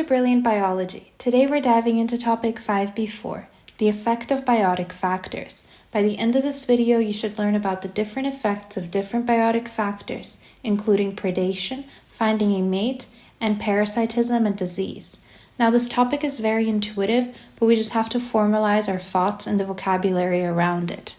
to Brilliant Biology. Today we're diving into topic 5b4, the effect of biotic factors. By the end of this video, you should learn about the different effects of different biotic factors, including predation, finding a mate, and parasitism and disease. Now this topic is very intuitive, but we just have to formalize our thoughts and the vocabulary around it.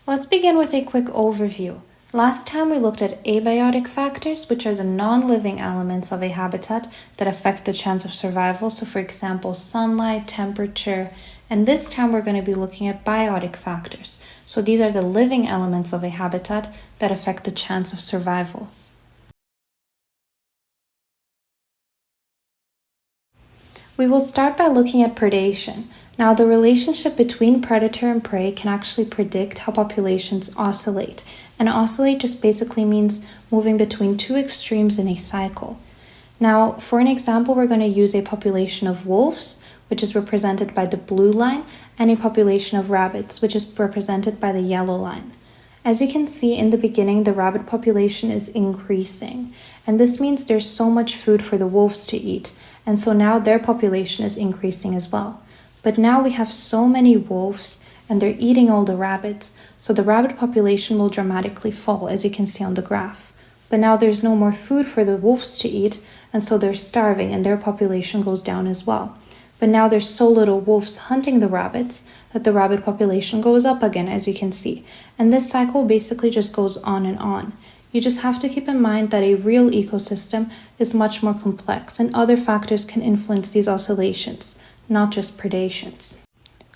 Let's begin with a quick overview. Last time we looked at abiotic factors, which are the non-living elements of a habitat that affect the chance of survival. So for example, sunlight, temperature, and this time we're going to be looking at biotic factors. So these are the living elements of a habitat that affect the chance of survival. We will start by looking at predation. Now, the relationship between predator and prey can actually predict how populations oscillate. And oscillate just basically means moving between two extremes in a cycle. Now, for an example, we're going to use a population of wolves, which is represented by the blue line, and a population of rabbits, which is represented by the yellow line. As you can see in the beginning, the rabbit population is increasing. And this means there's so much food for the wolves to eat. And so now their population is increasing as well. But now we have so many wolves and they're eating all the rabbits, so the rabbit population will dramatically fall, as you can see on the graph. But now there's no more food for the wolves to eat, and so they're starving and their population goes down as well. But now there's so little wolves hunting the rabbits that the rabbit population goes up again, as you can see. And this cycle basically just goes on and on. You just have to keep in mind that a real ecosystem is much more complex and other factors can influence these oscillations, not just predations.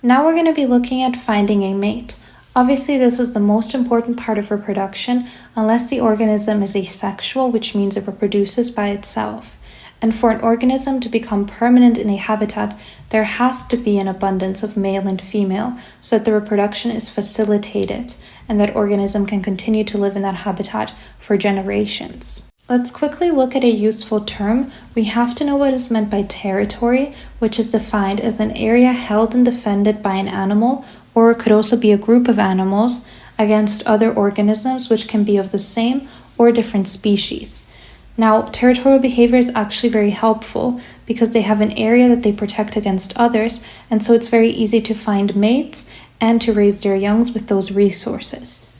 Now we're going to be looking at finding a mate. Obviously, this is the most important part of reproduction unless the organism is asexual, which means it reproduces by itself. And for an organism to become permanent in a habitat, there has to be an abundance of male and female so that the reproduction is facilitated and that organism can continue to live in that habitat for generations. Let's quickly look at a useful term. We have to know what is meant by territory, which is defined as an area held and defended by an animal, or it could also be a group of animals, against other organisms, which can be of the same or different species. Now, territorial behavior is actually very helpful because they have an area that they protect against others, and so it's very easy to find mates and to raise their youngs with those resources.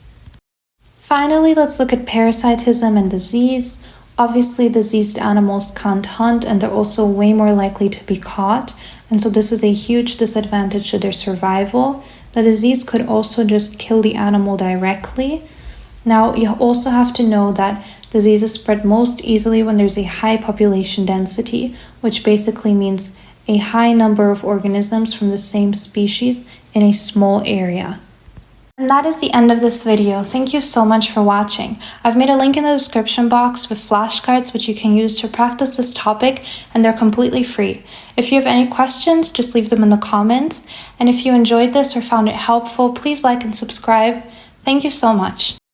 Finally, let's look at parasitism and disease. Obviously, diseased animals can't hunt and they're also way more likely to be caught. And so this is a huge disadvantage to their survival. The disease could also just kill the animal directly. Now, you also have to know that diseases spread most easily when there's a high population density, which basically means a high number of organisms from the same species in a small area. And that is the end of this video. Thank you so much for watching. I've made a link in the description box with flashcards which you can use to practice this topic, and they're completely free. If you have any questions, just leave them in the comments. And if you enjoyed this or found it helpful, please like and subscribe. Thank you so much.